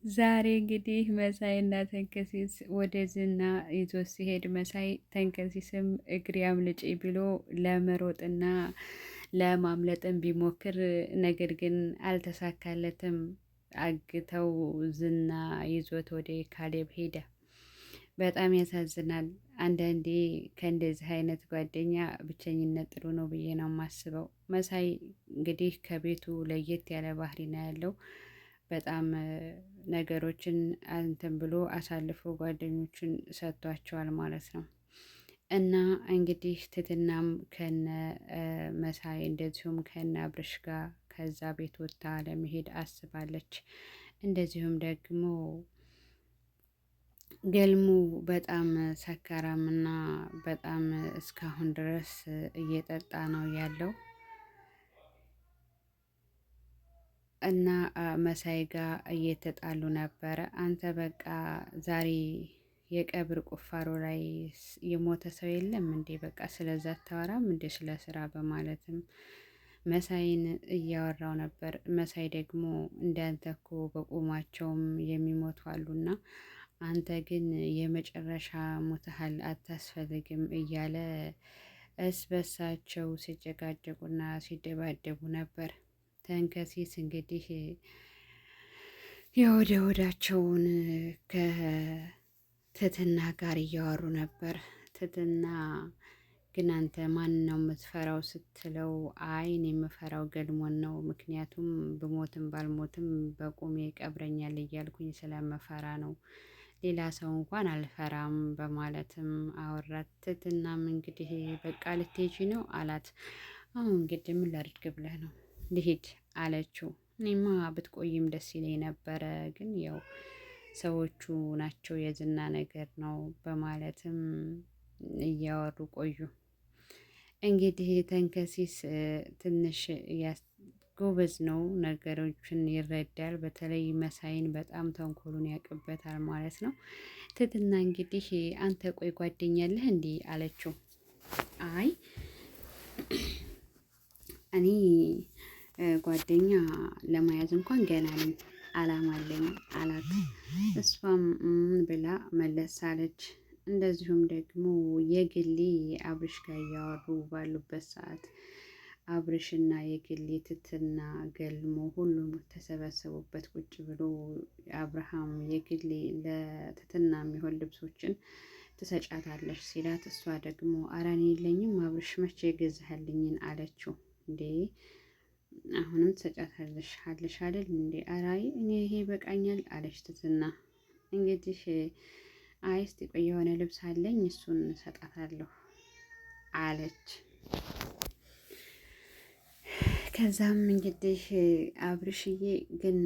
ዛሬ እንግዲህ መሳይና ተንከሲስ ወደ ዝና ይዞ ሲሄድ መሳይ ተንከሲስም እግሬ አምልጪ ብሎ ለመሮጥና ለማምለጥም ቢሞክር ነገር ግን አልተሳካለትም። አግተው ዝና ይዞት ወደ ካሌብ ሄደ። በጣም ያሳዝናል። አንዳንዴ ከእንደዚህ አይነት ጓደኛ ብቸኝነት ጥሩ ነው ብዬ ነው የማስበው። መሳይ እንግዲህ ከቤቱ ለየት ያለ ባህሪ ነው ያለው። በጣም ነገሮችን እንትን ብሎ አሳልፎ ጓደኞችን ሰጥቷቸዋል ማለት ነው። እና እንግዲህ ትትናም ከነ መሳይ እንደዚሁም ከነ አብርሽ ጋር ከዛ ቤት ወጥታ ለመሄድ አስባለች። እንደዚሁም ደግሞ ገልሙ በጣም ሰካራምና በጣም እስካሁን ድረስ እየጠጣ ነው ያለው። እና መሳይ ጋር እየተጣሉ ነበረ። አንተ በቃ ዛሬ የቀብር ቁፋሮ ላይ የሞተ ሰው የለም እንዴ? በቃ ስለዛ አታወራም እንዴ ስለ ስራ በማለትም መሳይን እያወራው ነበር። መሳይ ደግሞ እንዳንተ እኮ በቁማቸውም የሚሞቱ አሉና አንተ ግን የመጨረሻ ሞተሃል አታስፈልግም እያለ እስ በሳቸው ሲጨቃጨቁና ሲደባደቡ ነበር። ተንከሲስ እንግዲህ የወደ ወዳቸውን ከትትና ጋር እያወሩ ነበር። ትትና ግን አንተ ማን ነው የምትፈራው ስትለው፣ አይን የምፈራው ገልሞን ነው። ምክንያቱም ብሞትም ባልሞትም በቁሜ ቀብረኛል እያልኩኝ ስለምፈራ ነው። ሌላ ሰው እንኳን አልፈራም በማለትም አወራት። ትትናም እንግዲህ በቃ ልትሄጂ ነው አላት። አሁን እንግዲህ ምን ላድርግ ብለህ ነው? ልሂድ አለችው። እኔማ ብትቆይም ደስ ይለኝ ነበረ፣ ግን ያው ሰዎቹ ናቸው የዝና ነገር ነው በማለትም እያወሩ ቆዩ። እንግዲህ ተንከሲስ ትንሽ ጎበዝ ነው፣ ነገሮችን ይረዳል። በተለይ መሳይን በጣም ተንኮሉን ያውቅበታል ማለት ነው። ትትና እንግዲህ አንተ ቆይ ጓደኛለህ እንዲህ አለችው። አይ እኔ ጓደኛ ለመያዝ እንኳን ገና ነኝ፣ አላማ አለኝ አላት። እሷም ብላ መለስ አለች። እንደዚሁም ደግሞ የግሌ አብርሽ ጋር እያወሩ ባሉበት ሰዓት አብርሽና የግሌ ትትና ገልሞ ሁሉም ተሰበሰቡበት ቁጭ ብሎ አብርሃም የግሌ ለትትና የሚሆን ልብሶችን ትሰጫታለች ሲላት፣ እሷ ደግሞ ኧረ እኔ የለኝም አብርሽ መቼ የገዛህልኝን አለችው። እንዴ አሁንም ትሰጫታለሽ አለሽ አይደል እንዴ? ኧረ አይ እኔ ይሄ ይበቃኛል አለች ትትና። እንግዲህ አይ እስቲ ቆይ የሆነ ልብስ አለኝ እሱን እሰጣታለሁ አለች። ከዛም እንግዲህ አብርሽዬ ግን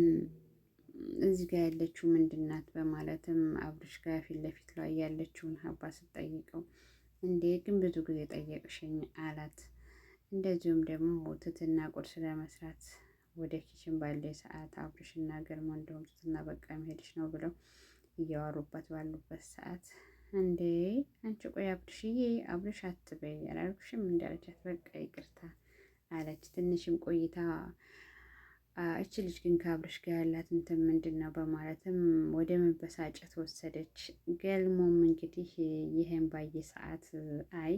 እዚህ ጋር ያለችው ምንድን ናት በማለትም አብርሽ ጋር ፊት ለፊት ላይ ያለችውን ሀባ ስትጠይቀው፣ እንዴ ግን ብዙ ጊዜ ጠየቅሽኝ አላት። እንደዚሁም ደግሞ ትትና ቁርስ ለመስራት ወደ ኪችን ባለ ሰዓት አብርሽና ገርማ እንደውም ትትና በቃ መሄድሽ ነው ብለው እያወሩበት ባሉበት ሰዓት፣ እንዴ አንቺ ቆይ አብርሽዬ አብርሽ አትበይ አላልኩሽም እንዳለቻት፣ በቃ ይቅርታ አለች። ትንሽም ቆይታ እች ልጅ ግን ከአብርሽ ጋር ያላት እንትን ምንድን ነው በማለትም ወደ መበሳጨት ወሰደች። ገልሞም እንግዲህ ይህን ባየ ሰዓት አይ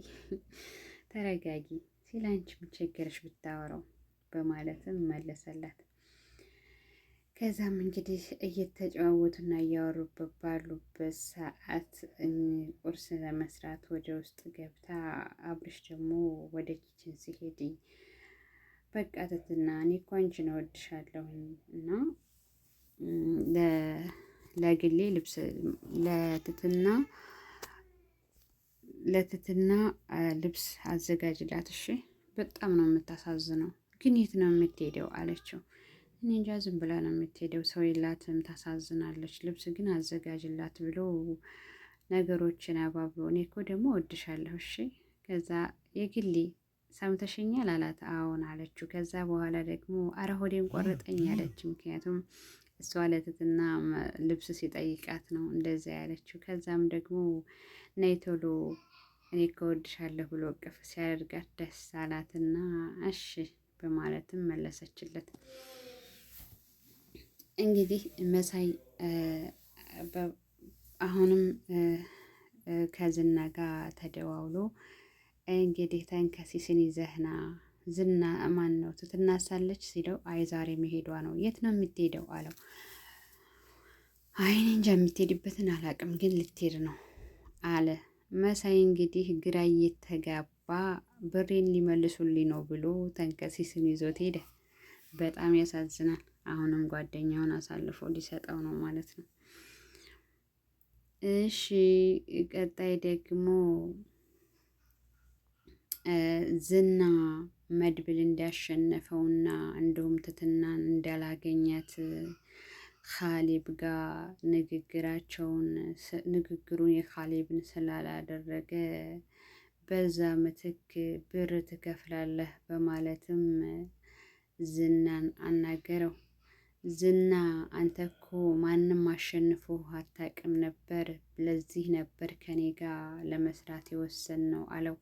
ተረጋጊ ሲል አንቺ ምን ቸገረሽ ብታወራው በማለትም መለሰላት። ከዛም እንግዲህ እየተጨዋወቱና እያወሩበት ባሉበት ሰዓት ቁርስ ለመስራት ወደ ውስጥ ገብታ አብርሽ ደግሞ ወደ ኪችን ሲሄድ፣ በቃ ትትና እኔ እኮ አንቺን እወድሻለሁኝ እና ለግሌ ልብስ ለትትና ልብስ አዘጋጅላት እሺ። በጣም ነው የምታሳዝነው፣ ግን የት ነው የምትሄደው አለችው። እኔ እንጃ ዝም ብላ ነው የምትሄደው፣ ሰው የላትም ታሳዝናለች፣ ልብስ ግን አዘጋጅላት ብሎ ነገሮችን አባብሎ፣ እኔ እኮ ደግሞ እወድሻለሁ እሺ። ከዛ የግሌ ሰምተሽኛል አላት። አዎን አለችው። ከዛ በኋላ ደግሞ አረ ሆዴን ቆረጠኝ አለች። ምክንያቱም እሷ ለትትና ልብስ ሲጠይቃት ነው እንደዛ ያለችው። ከዛም ደግሞ ነይ ቶሎ እኔ እኮ እወድሻለሁ ብሎ እቅፍ ሲያደርጋት ደስ አላትና እሺ በማለትም መለሰችለት። እንግዲህ መሳይ አሁንም ከዝና ጋር ተደዋውሎ እንግዲህ ተንከሲስን ይዘህና ዝና ማን ነው ትትናሳለች ሲለው አይ ዛሬ መሄዷ ነው። የት ነው የምትሄደው አለው። አይ እኔ እንጃ የምትሄድበትን አላውቅም፣ ግን ልትሄድ ነው አለ መሳይ። እንግዲህ ግራ እየተጋባ ብሬን ሊመልሱልኝ ነው ብሎ ተንከሲስን ይዞት ሄደ። በጣም ያሳዝናል። አሁንም ጓደኛውን አሳልፎ ሊሰጠው ነው ማለት ነው። እሺ ቀጣይ ደግሞ ዝና መድብል እንዳሸነፈውና እንዲሁም ትትናን እንዳላገኛት ካሌብ ጋር ንግግሩን የካሌብን ስላላደረገ በዛ ምትክ ብር ትከፍላለህ በማለትም ዝናን አናገረው። ዝና አንተ እኮ ማንም አሸንፎ አታውቅም ነበር፣ ለዚህ ነበር ከኔ ጋር ለመስራት የወሰንነው አለው።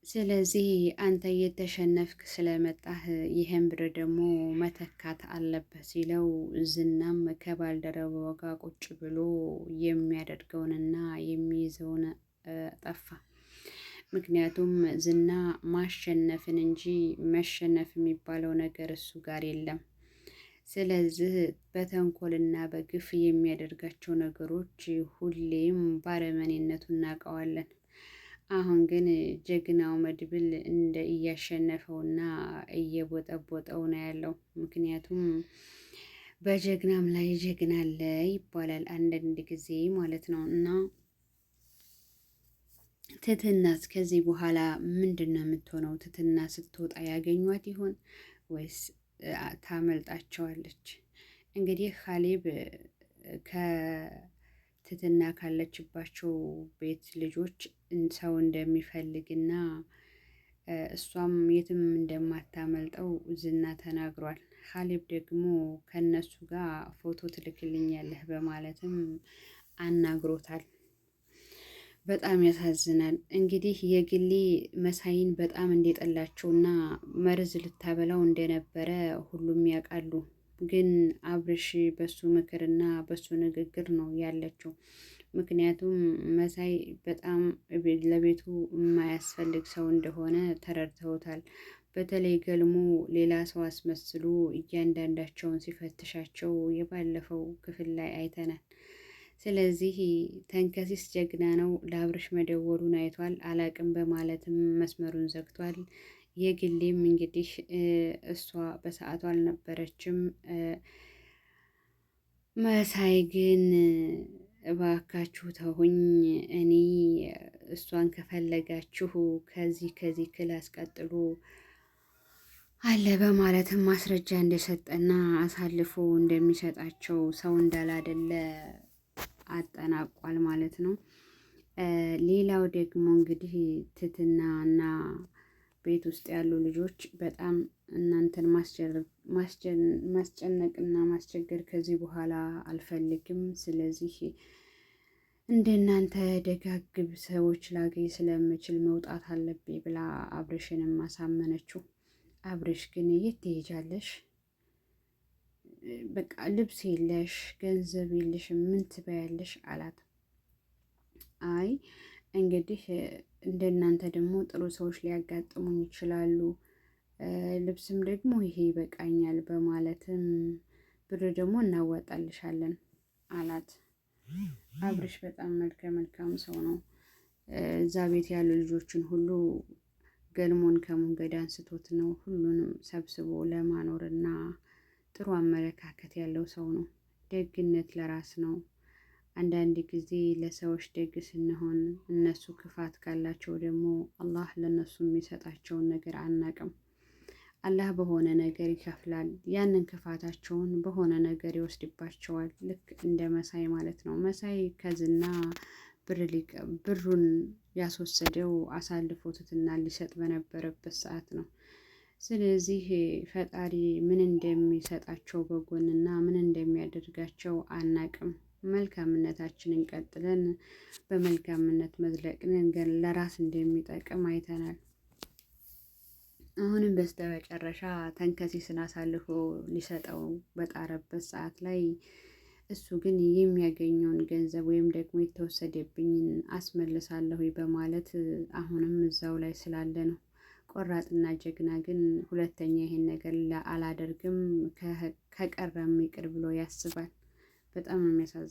ስለዚህ አንተ እየተሸነፍክ ስለመጣህ ይህን ብር ደግሞ መተካት አለበት ሲለው ዝናም ከባልደረባው ጋር ቁጭ ብሎ የሚያደርገውንና የሚይዘውን ጠፋ። ምክንያቱም ዝና ማሸነፍን እንጂ መሸነፍ የሚባለው ነገር እሱ ጋር የለም። ስለዚህ በተንኮልና በግፍ የሚያደርጋቸው ነገሮች ሁሌም ባረመኔነቱ እናውቀዋለን። አሁን ግን ጀግናው መድብል እንደ እያሸነፈውና እየቦጠቦጠው ነው ያለው። ምክንያቱም በጀግናም ላይ ጀግና አለ ይባላል አንዳንድ ጊዜ ማለት ነው። እና ትትናስ ከዚህ በኋላ ምንድን ነው የምትሆነው? ትትና ስትወጣ ያገኟት ይሆን ወይስ ታመልጣቸዋለች? እንግዲህ ካሌብ ከትትና ካለችባቸው ቤት ልጆች ሰው እንደሚፈልግና እሷም የትም እንደማታመልጠው ዝና ተናግሯል። ካሌብ ደግሞ ከነሱ ጋር ፎቶ ትልክልኛለህ በማለትም አናግሮታል። በጣም ያሳዝናል። እንግዲህ የግሌ መሳይን በጣም እንደጠላቸውና መርዝ ልታበላው እንደነበረ ሁሉም ያውቃሉ። ግን አብርሽ በሱ ምክርና በሱ ንግግር ነው ያለችው። ምክንያቱም መሳይ በጣም ለቤቱ የማያስፈልግ ሰው እንደሆነ ተረድተውታል። በተለይ ገልሞ ሌላ ሰው አስመስሎ እያንዳንዳቸውን ሲፈትሻቸው የባለፈው ክፍል ላይ አይተናል። ስለዚህ ተንከሲስ ጀግና ነው። ለአብርሽ መደወሉን አይቷል። አላቅም በማለትም መስመሩን ዘግቷል። የግሌም እንግዲህ እሷ በሰዓቱ አልነበረችም። መሳይ ግን እባካችሁ ተውኝ፣ እኔ እሷን ከፈለጋችሁ ከዚህ ክላስ ቀጥሎ አለ በማለትም ማስረጃ እንደሰጠና አሳልፎ እንደሚሰጣቸው ሰው እንዳላደለ አጠናቋል ማለት ነው። ሌላው ደግሞ እንግዲህ ትትና እና ቤት ውስጥ ያሉ ልጆች በጣም እናንተን ማስጨነቅና ማስቸገር ከዚህ በኋላ አልፈልግም። ስለዚህ እንደናንተ ደጋግብ ሰዎች ላገኝ ስለምችል መውጣት አለብኝ ብላ አብርሽንም አሳመነችው። አብርሽ ግን የት ትሄጃለሽ? በቃ ልብስ የለሽ፣ ገንዘብ የለሽ፣ ምን ትበያለሽ አላት። አይ እንግዲህ እንደናንተ ደግሞ ጥሩ ሰዎች ሊያጋጥሙኝ ይችላሉ፣ ልብስም ደግሞ ይሄ ይበቃኛል በማለትም ብር ደግሞ እናዋጣልሻለን አላት። አብርሽ በጣም መልካም ሰው ነው። እዛ ቤት ያሉ ልጆችን ሁሉ ገልሞን ከመንገድ አንስቶት ነው ሁሉንም ሰብስቦ ለማኖርና ጥሩ አመለካከት ያለው ሰው ነው። ደግነት ለራስ ነው። አንዳንድ ጊዜ ለሰዎች ደግ ስንሆን እነሱ ክፋት ካላቸው ደግሞ አላህ ለነሱ የሚሰጣቸውን ነገር አናቅም። አላህ በሆነ ነገር ይከፍላል። ያንን ክፋታቸውን በሆነ ነገር ይወስድባቸዋል። ልክ እንደ መሳይ ማለት ነው። መሳይ ከዝና ብሩን ያስወሰደው አሳልፎ ትትና ሊሰጥ በነበረበት ሰዓት ነው። ስለዚህ ፈጣሪ ምን እንደሚሰጣቸው በጎንና ምን እንደሚያደርጋቸው አናቅም። መልካምነታችንን ቀጥለን በመልካምነት መዝለቅን ግን ለራስ እንደሚጠቅም አይተናል። አሁንም በስተመጨረሻ ተንከሲስን አሳልፎ ሊሰጠው በጣረበት ሰዓት ላይ እሱ ግን የሚያገኘውን ገንዘብ ወይም ደግሞ የተወሰደብኝን አስመልሳለሁ በማለት አሁንም እዛው ላይ ስላለ ነው። ቆራጥና ጀግና ግን ሁለተኛ ይሄን ነገር አላደርግም ከቀረም ይቅር ብሎ ያስባል። በጣም ነው የሚያሳዝነው።